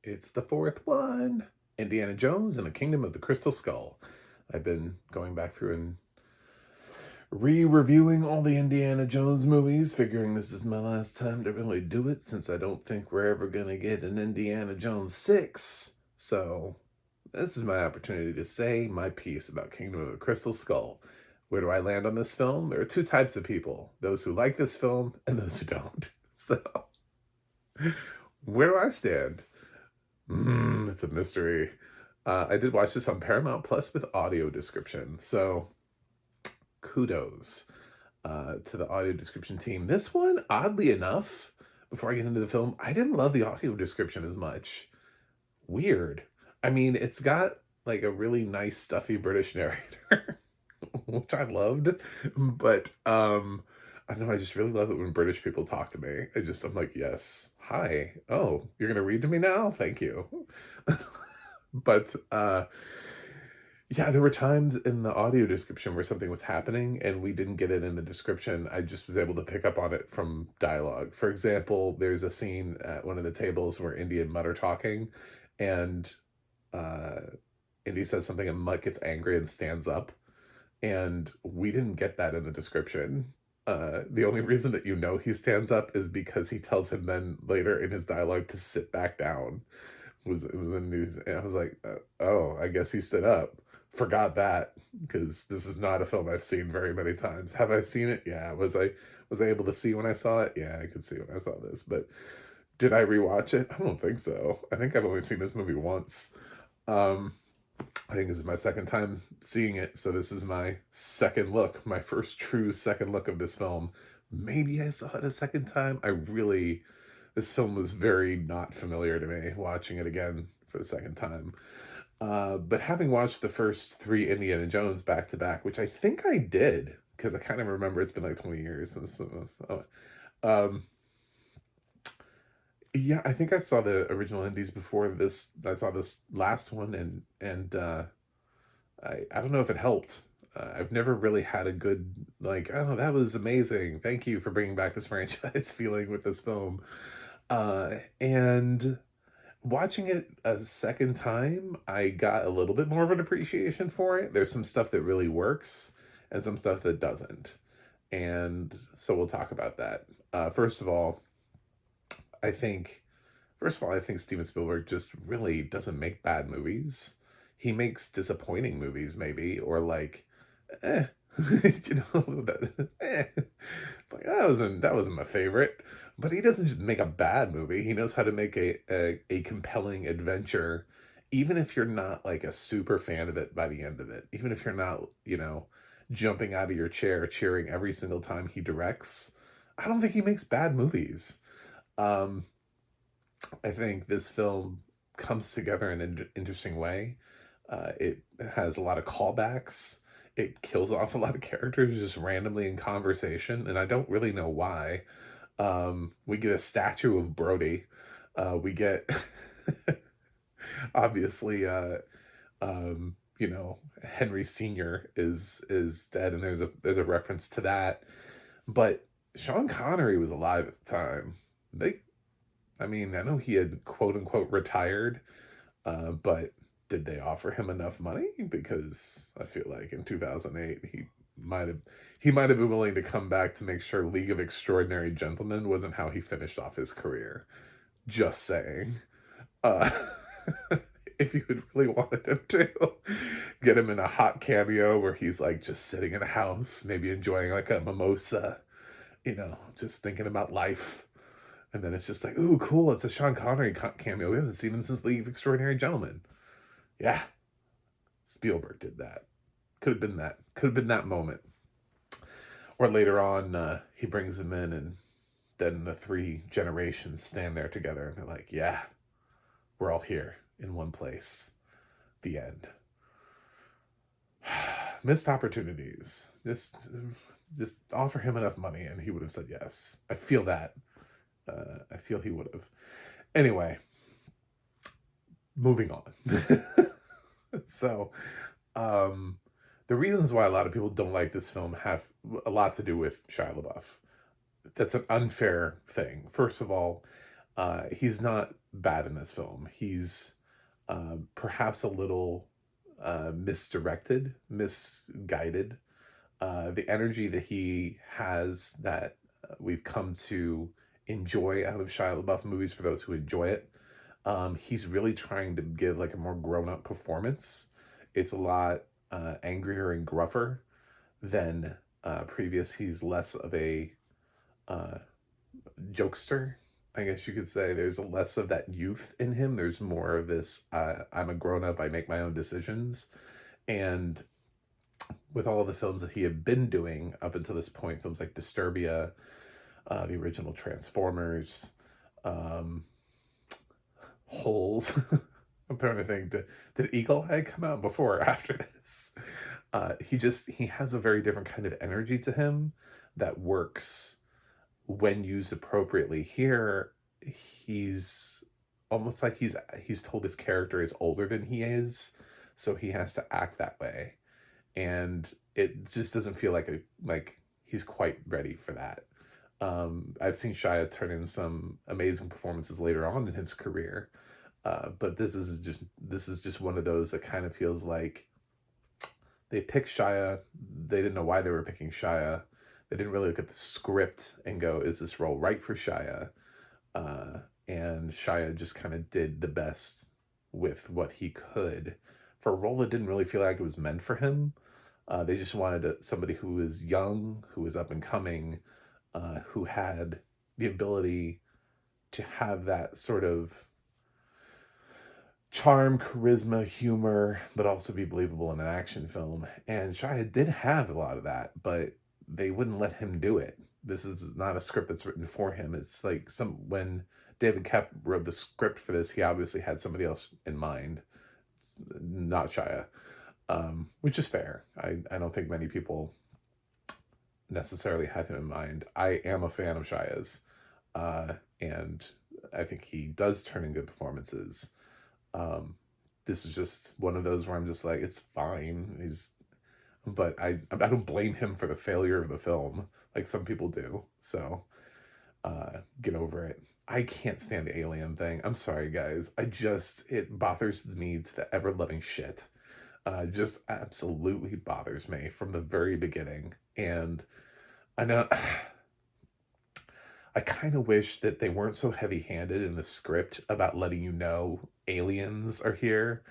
It's the fourth one. Indiana Jones and the Kingdom of the Crystal Skull. I've been going back through and re-reviewing all the Indiana Jones movies, figuring this is my last time to really do it since I don't think we're ever going to get an Indiana Jones 6. So, this is my opportunity to say my piece about Kingdom of the Crystal Skull. Where do I land on this film? There are two types of people, those who like this film and those who don't. So, where do I stand? It's a mystery. I did watch this on Paramount Plus with audio description, so kudos to the audio description team. This one, oddly enough, before I get into the film, I didn't love the audio description as much. Weird. I mean, it's got like a really nice, stuffy British narrator, which I loved, but I know I just really love it when British people talk to me. I'm like, yes, hi. Oh, you're gonna read to me now? Thank you. But yeah, there were times in the audio description where something was happening and we didn't get it in the description. I just was able to pick up on it from dialogue. For example, there's a scene at one of the tables where Indy and Mutt are talking, and uh, Indy says something and Mutt gets angry and stands up. And we didn't get that in the description. The only reason that you know he stands up is because he tells him then later in his dialogue to sit back down. It was in news, and I was like, oh, I guess he stood up. Forgot that because this is not a film I've seen very many times. Have I seen it? Yeah. Was I able to see when I saw it? Yeah, I could see when I saw this. But did I rewatch it? I don't think so. I think I've only seen this movie once. Um, I think this is my second time seeing it, so this is my second look, my first true second look of this film. Maybe I saw it a second time. This film was very not familiar to me watching it again for the second time. But having watched the first three Indiana Jones back to back, which I think I did, because I kind of remember it's been like 20 years since. Um, yeah, I think I saw the original Indies before this. I saw this last one, and I don't know if it helped. I've never really had a good, like, oh, that was amazing. Thank you for bringing back this franchise feeling with this film. And watching it a second time, I got a little bit more of an appreciation for it. There's some stuff that really works and some stuff that doesn't. And so we'll talk about that. First of all, I think I think Steven Spielberg just really doesn't make bad movies. He makes disappointing movies, maybe, or like, eh, like that wasn't my favorite. But he doesn't just make a bad movie. He knows how to make a compelling adventure, even if you're not like a super fan of it by the end of it. Even if you're not, jumping out of your chair cheering every single time he directs. I don't think he makes bad movies. Um, I think this film comes together in an interesting way. It has a lot of callbacks. It kills off a lot of characters just randomly in conversation, and I don't really know why. We get a statue of Brody. We get obviously, Henry Senior is dead, and there's a reference to that. But Sean Connery was alive at the time. They I mean, I know he had quote unquote retired, but did they offer him enough money? Because I feel like in 2008 might have he might have been willing to come back to make sure League of Extraordinary Gentlemen wasn't how he finished off his career. Just saying. Uh, if you had really wanted him to get him in a hot cameo where he's like just sitting in a house, maybe enjoying like a mimosa, just thinking about life. And then it's just like, ooh, cool, it's a Sean Connery cameo. We haven't seen him since League of Extraordinary Gentlemen. Yeah, Spielberg did that. Could have been that. Could have been that moment. Or later on, he brings him in, and then the three generations stand there together, and they're like, yeah, we're all here in one place. The end. Missed opportunities. Just offer him enough money, and he would have said yes. I feel that. I feel he would have. Anyway, moving on. So, the reasons why a lot of people don't like this film have a lot to do with Shia LaBeouf. That's an unfair thing. First of all, he's not bad in this film. He's perhaps a little misdirected, misguided. The energy that he has that we've come to enjoy out of Shia LaBeouf movies for those who enjoy it. He's really trying to give like a more grown up performance. It's a lot angrier and gruffer than previous. He's less of a uh, jokester, I guess you could say. There's less of that youth in him. There's more of this I'm a grown up, I make my own decisions. And with all of the films that he had been doing up until this point, films like Disturbia, the original Transformers, um, Holes. I'm trying to think, did Eagle Eye come out before or after this? He has a very different kind of energy to him that works when used appropriately. Here, he's almost like he's told his character is older than he is, so he has to act that way, and it just doesn't feel like he's quite ready for that. I've seen Shia turn in some amazing performances later on in his career, but this is just one of those that kind of feels like they picked Shia. They didn't know why they were picking Shia. They didn't really look at the script and go, "Is this role right for Shia?" Uh, and Shia just kind of did the best with what he could for a role that didn't really feel like it was meant for him. They just wanted somebody who was young, who was up and coming, who had the ability to have that sort of charm, charisma, humor, but also be believable in an action film. And Shia did have a lot of that, but they wouldn't let him do it. This is not a script that's written for him. It's like when David Koepp wrote the script for this, he obviously had somebody else in mind, not Shia, which is fair. I don't think many people necessarily had him in mind. I am a fan of Shia's, and I think he does turn in good performances. Um, this is just one of those where I'm just like, it's fine. But I don't blame him for the failure of the film, like some people do. So get over it. I can't stand the alien thing. I'm sorry, guys. It bothers me to the ever loving shit. Just absolutely bothers me from the very beginning. And I know I kind of wish that they weren't so heavy handed in the script about letting you know aliens are here.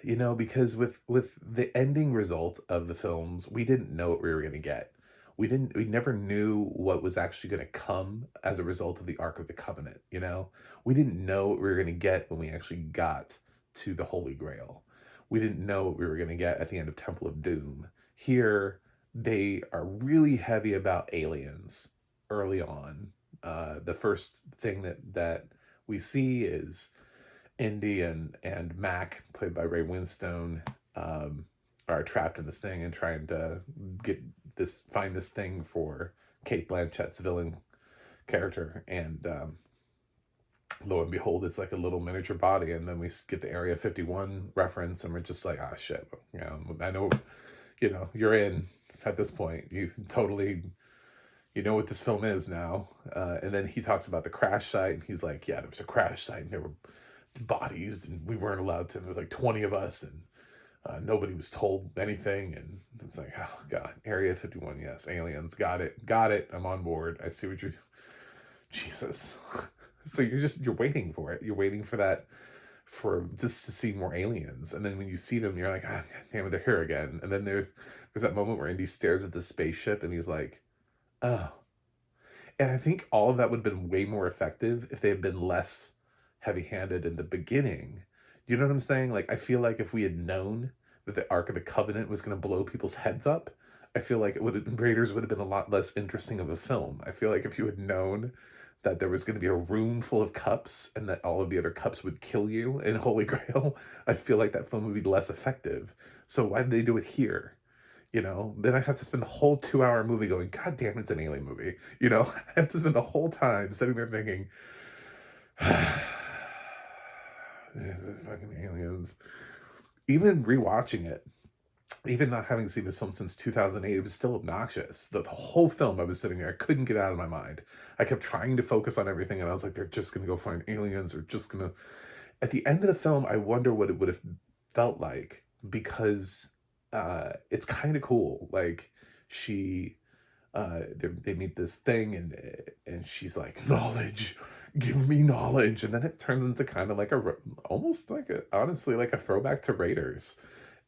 Because with the ending result of the films, we didn't know what we were going to get. We never knew what was actually going to come as a result of the Ark of the Covenant. We didn't know what we were going to get when we actually got to the Holy Grail. We didn't know what we were going to get at the end of Temple of Doom. Here, they are really heavy about aliens early on. The first thing that we see is Indy and Mac, played by Ray Winstone, are trapped in this thing and trying to find this thing for Kate Blanchett's villain character. And lo and behold, it's like a little miniature body. And then we get the Area 51 reference, and we're just like, ah, shit. I know, you're in at this point. You know what this film is now. And then he talks about the crash site, and he's like, yeah, there was a crash site, and there were bodies, and we weren't allowed to. There were like 20 of us, and nobody was told anything. And it's like, oh god, Area 51, yes, aliens, got it, I'm on board. I see what you're Jesus. So you're waiting for it. You're waiting for that, for just to see more aliens. And then when you see them, you're like, ah, god damn it, they're here again. And then there's that moment where Indy stares at the spaceship and he's like, oh. And I think all of that would have been way more effective if they had been less heavy-handed in the beginning. You know what I'm saying? Like, I feel like if we had known that the Ark of the Covenant was going to blow people's heads up, I feel like Raiders would have been a lot less interesting of a film. I feel like if you had known that there was going to be a room full of cups and that all of the other cups would kill you in Holy Grail, I feel like that film would be less effective. So why did they do it here? Then I have to spend the whole 2-hour movie going, god damn, it's an alien movie. I have to spend the whole time sitting there thinking, is it fucking aliens? Even rewatching it, even not having seen this film since 2008, it was still obnoxious. The whole film, I was sitting there, I couldn't get it out of my mind. I kept trying to focus on everything, and I was like, they're just gonna go find aliens, or just gonna. At the end of the film, I wonder what it would have felt like, because it's kind of cool. Like, she they meet this thing, and she's like, knowledge, give me knowledge, and then it turns into kind of like almost like a, honestly, like a throwback to Raiders,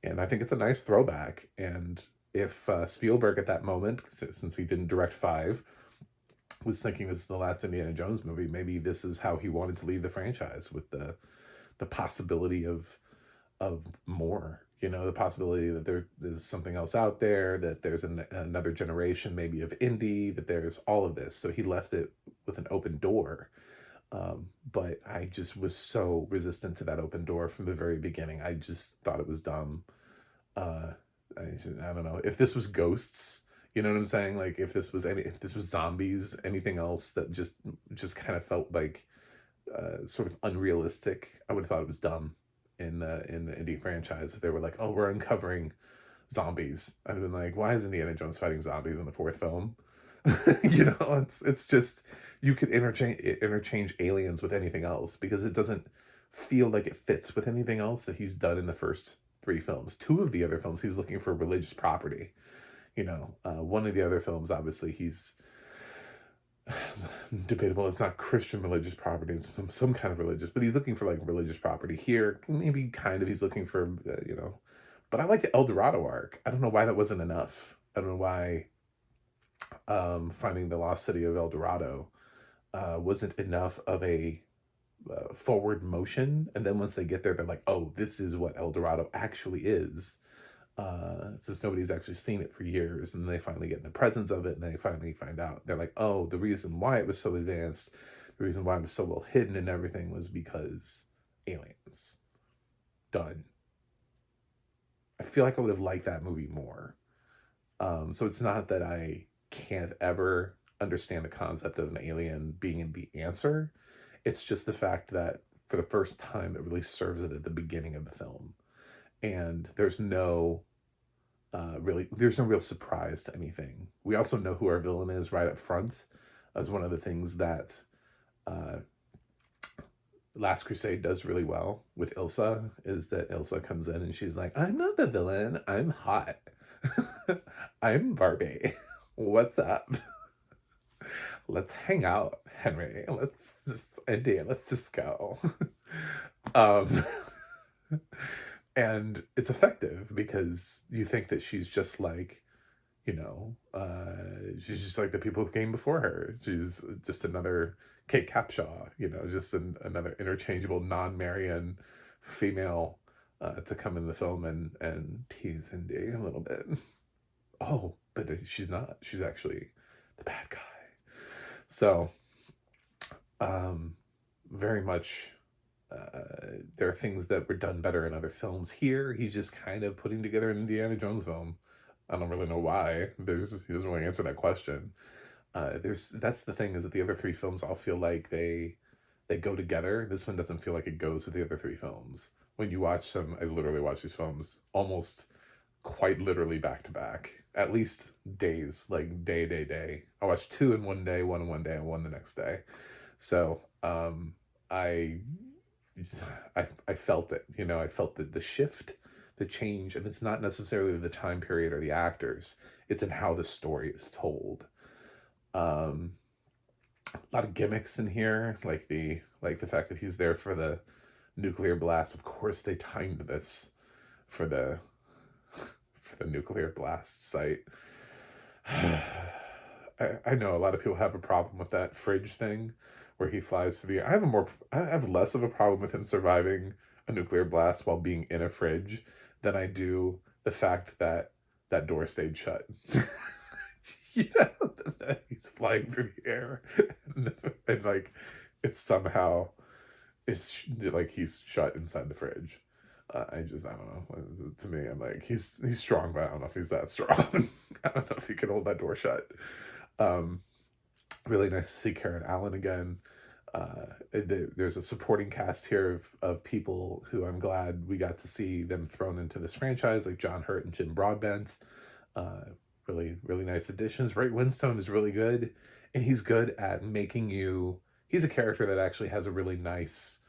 and I think it's a nice throwback. And if Spielberg at that moment, since he didn't direct five, was thinking this is the last Indiana Jones movie, maybe this is how he wanted to leave the franchise, with the possibility of more. You know, the possibility that there is something else out there, that there's another generation maybe of indie, that there's all of this. So he left it with an open door. But I just was so resistant to that open door from the very beginning. I just thought it was dumb. Uh, I don't know. If this was Ghosts, you know what I'm saying? Like, if this was zombies, anything else that just kind of felt like sort of unrealistic, I would have thought it was dumb in the indie franchise. If they were like, "Oh, we're uncovering zombies," I'd have been like, "Why is Indiana Jones fighting zombies in the fourth film?" You know, it's just, you could interchange aliens with anything else, because it doesn't feel like it fits with anything else that he's done in the first three films. Two of the other films, he's looking for religious property. You know, one of the other films, obviously, he's debatable. It's not Christian religious property. It's some kind of religious, but he's looking for like religious property here. Maybe kind of he's looking for, you know. But I like the El Dorado arc. I don't know why that wasn't enough. I don't know why finding the lost city of El Dorado wasn't enough of a forward motion. And then once they get there, they're like, oh, this is what El Dorado actually is. Since nobody's actually seen it for years, and they finally get in the presence of it, and they finally find out. They're like, oh, the reason why it was so advanced, the reason why it was so well hidden and everything, was because aliens. Done. I feel like I would have liked that movie more. So it's not that I can't ever understand the concept of an alien being the answer. It's just the fact that for the first time, it really serves it at the beginning of the film. And there's no real surprise to anything. We also know who our villain is right up front, as one of the things that uh, Last Crusade does really well with Ilsa, is that Ilsa comes in and she's like, I'm not the villain, I'm hot. I'm Barbie. What's up? Let's hang out, Henry. Let's just go. um, and it's effective, because you think that she's just like, you know, she's just like the people who came before her. She's just another Kate Capshaw, you know, just another interchangeable non-Marion female to come in the film and tease Indy a little bit. Oh, but she's not. She's actually the bad guy. So, very much, there are things that were done better in other films. Here, he's just kind of putting together an Indiana Jones film. I don't really know why. He doesn't really answer that question. That's the thing, is that the other three films all feel like they go together. This one doesn't feel like it goes with the other three films. When you watch them, I literally watch these films almost quite literally back to back, at least days, like day. I watched two in one day, one in one day, and one the next day. So I I felt it. You know, I felt the shift, the change, and it's not necessarily the time period or the actors. It's in how the story is told. Um, a lot of gimmicks in here, like the fact that he's there for the nuclear blast. Of course, they timed this for the nuclear blast site. I know a lot of people have a problem with that fridge thing, where he flies to the. I have less of a problem with him surviving a nuclear blast while being in a fridge than I do the fact that that door stayed shut. You know, that he's flying through the air, and like it's somehow like he's shut inside the fridge. I don't know. To me, I'm like, he's strong, but I don't know if he's that strong. I don't know if he can hold that door shut. Um, Really nice to see Karen Allen again. There's a supporting cast here of people who I'm glad we got to see them thrown into this franchise, like John Hurt and Jim Broadbent. Uh, really, really nice additions. Ray Winstone is really good, and he's good at making you. He's a character that actually has a really nice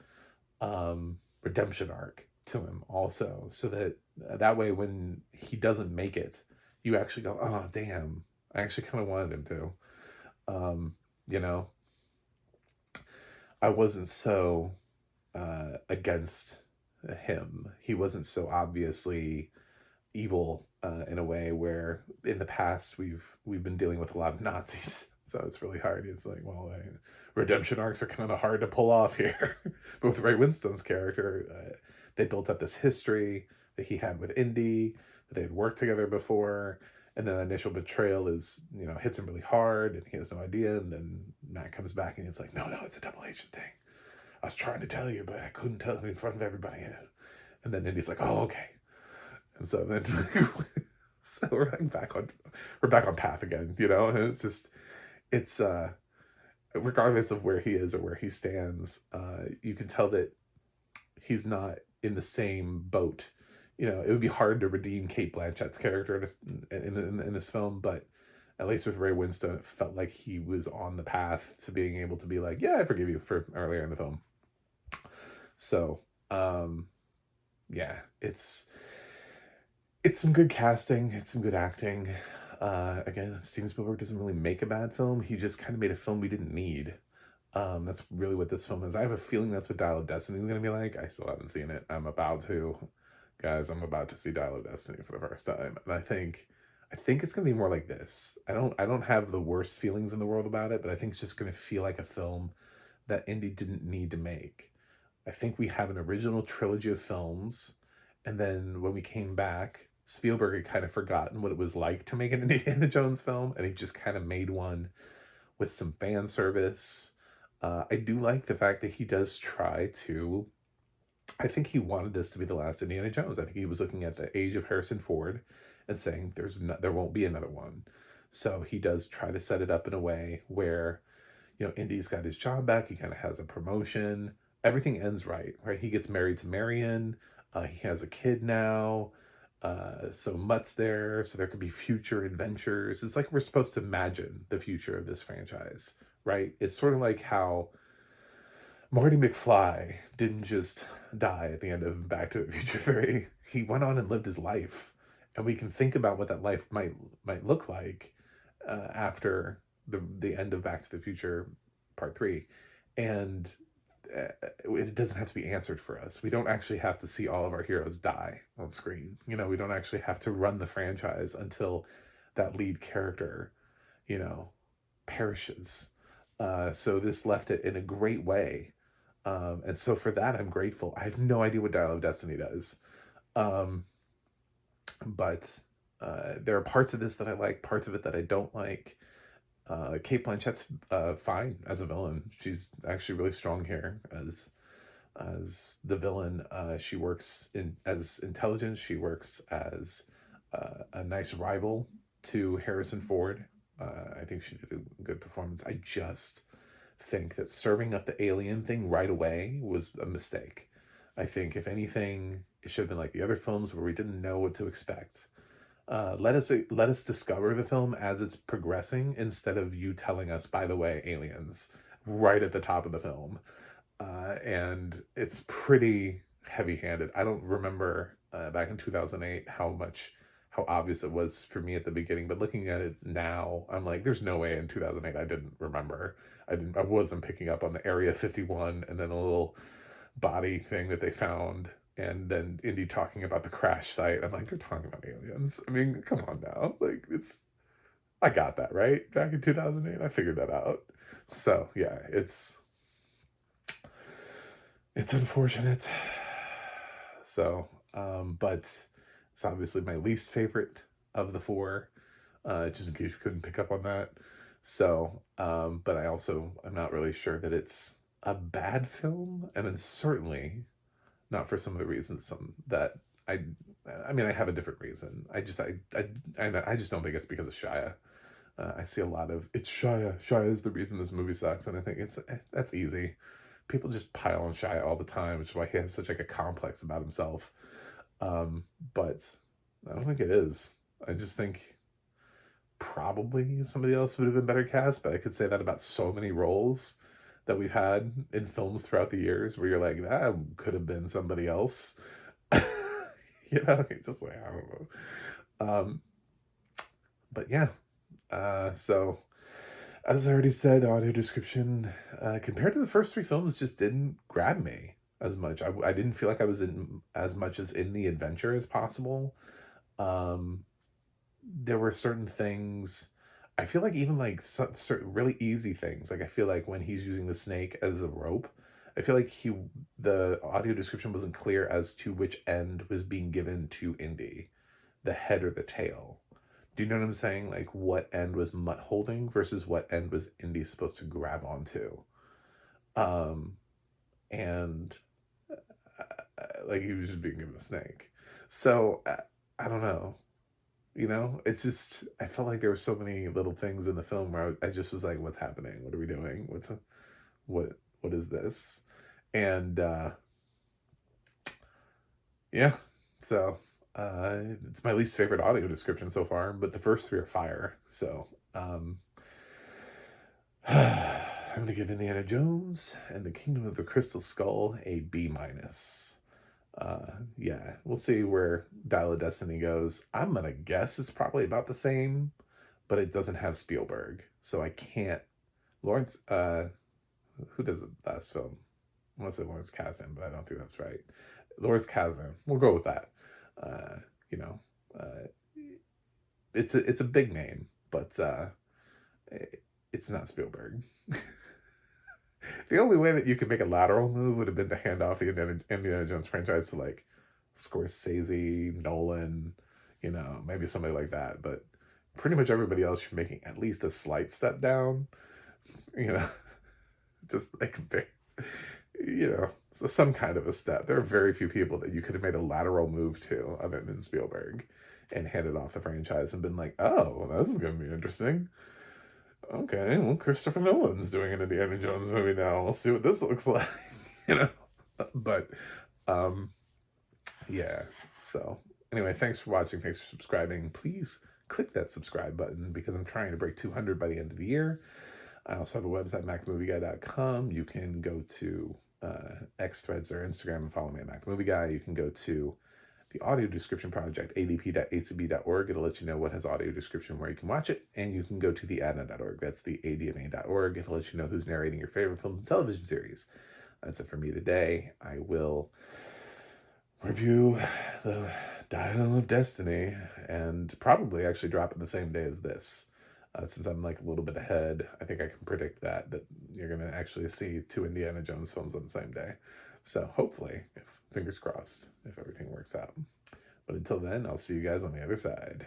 redemption arc to him, also, so that that way when he doesn't make it, you actually go, "Oh, damn! I actually kind of wanted him to." You know, I wasn't so against him. He wasn't so obviously evil in a way where in the past we've been dealing with a lot of Nazis. So it's really hard. It's like, well, redemption arcs are kind of hard to pull off here. But with Ray Winstone's character, they built up this history that he had with Indy, that they had worked together before, and then the initial betrayal is, hits him really hard, and he has no idea. And then Matt comes back and he's like, no, it's a double agent thing. I was trying to tell you, but I couldn't tell you in front of everybody. And then Indy's like, oh, okay. And so then, so we're back on path again, and it's just, it's, regardless of where he is or where he stands, you can tell that he's not in the same boat. It would be hard to redeem Kate Blanchett's character in this film, but at least with Ray Winstone, it felt like he was on the path to being able to be like, yeah, I forgive you for earlier in the film. So, yeah, it's some good casting, it's some good acting. Again, Steven Spielberg doesn't really make a bad film. He just kind of made a film we didn't need. That's really what this film is. I have a feeling that's what Dial of Destiny is going to be like. I still haven't seen it. I'm about to. Guys, I'm about to see Dial of Destiny for the first time. And I think it's going to be more like this. I don't have the worst feelings in the world about it, but I think it's just going to feel like a film that Indy didn't need to make. I think we have an original trilogy of films, and then when we came back, Spielberg had kind of forgotten what it was like to make an Indiana Jones film, and he just kind of made one with some fan service. I do like the fact that he does try to. I think he wanted this to be the last Indiana Jones. I think he was looking at the age of Harrison Ford and saying there won't be another one. So he does try to set it up in a way where, Indy's got his job back. He kind of has a promotion. Everything ends right? He gets married to Marion. He has a kid now. So Mutt's there, so there could be future adventures. It's like we're supposed to imagine the future of this franchise, right? It's sort of like how Marty McFly didn't just die at the end of Back to the Future 3. He went on and lived his life, and we can think about what that life might look like after the end of Back to the Future Part 3, and it doesn't have to be answered for us. We don't actually have to see all of our heroes die on screen. We don't actually have to run the franchise until that lead character, perishes. So this left it in a great way. And so for that, I'm grateful. I have no idea what Dial of Destiny does. Um, but there are parts of this that I like, parts of it that I don't like. Kate Blanchett's fine as a villain. She's actually really strong here as the villain. She works as intelligence. She works as a nice rival to Harrison Ford. I think she did a good performance. I just think that serving up the alien thing right away was a mistake. I think if anything, it should have been like the other films where we didn't know what to expect. Let us discover the film as it's progressing instead of you telling us, by the way, aliens right at the top of the film. And it's pretty heavy-handed. I don't remember back in 2008 how obvious it was for me at the beginning, but looking at it now, I'm like, there's no way in 2008 I didn't remember. I wasn't picking up on the Area 51 and then a little body thing that they found, and then Indy talking about the crash site. I'm like, they're talking about aliens. I mean, come on now. Like, I got that, right? Back in 2008, I figured that out. So, yeah, it's unfortunate. So, but it's obviously my least favorite of the four, just in case you couldn't pick up on that. So, but I'm not really sure that it's a bad film, and it's certainly not for some of the reasons that I mean, I have a different reason. I just don't think it's because of Shia. I see a lot of it's Shia. Shia is the reason this movie sucks, and I think that's easy. People just pile on Shia all the time, which is why he has such like a complex about himself. Um, but I don't think it is. I just think probably somebody else would have been better cast, but I could say that about so many roles that we've had in films throughout the years where you're like, that could have been somebody else. You know, just like I don't know. Um, but yeah, so as I already said, the audio description compared to the first three films just didn't grab me as much. I didn't feel like I was in as much as in the adventure as possible. Um, there were certain things. I feel like even like certain really easy things. Like I feel like when he's using the snake as a rope, I feel like the audio description wasn't clear as to which end was being given to Indy, the head or the tail. Do you know what I'm saying? Like what end was Mutt holding versus what end was Indy supposed to grab onto? Um, and like he was just being given a snake. So I don't know. You know, it's just I felt like there were so many little things in the film where I just was like, "What's happening? What are we doing? What what is this?" And yeah, so it's my least favorite audio description so far, but the first three are fire. So I'm gonna give Indiana Jones and the Kingdom of the Crystal Skull a B minus. Yeah, we'll see where Dial of Destiny goes. I'm gonna guess it's probably about the same, but it doesn't have Spielberg, so I can't. Lawrence, who does the last film? I want to say Lawrence Kasdan, but I don't think that's right. Lawrence Kasdan. We'll go with that. Uh, you know, uh, it's a big name, but it's not Spielberg. The only way that you could make a lateral move would have been to hand off the Indiana Jones franchise to like Scorsese, Nolan, you know, maybe somebody like that. But pretty much everybody else, you're making at least a slight step down, you know, just like, you know, so some kind of a step. There are very few people that you could have made a lateral move to other than Spielberg and handed off the franchise and been like, oh, this is going to be interesting. Okay, well, Christopher Nolan's doing an Indiana Jones movie now. We'll see what this looks like, you know. But um, yeah. So anyway, thanks for watching. Thanks for subscribing. Please click that subscribe button because I'm trying to break 200 by the end of the year. I also have a website, MacMovieGuy.com. You can go to X Threads or Instagram and follow me at MacMovieGuy. You can go to the audio description project, adp.acb.org. It'll let you know what has audio description where you can watch it. And you can go to the ADNA.org. That's the ADNA.org. It'll let you know who's narrating your favorite films and television series. That's it for me today. I will review the Dial of Destiny and probably actually drop it the same day as this. Since I'm like a little bit ahead, I think I can predict that you're going to actually see two Indiana Jones films on the same day. So hopefully, fingers crossed, if everything works out. But until then, I'll see you guys on the other side.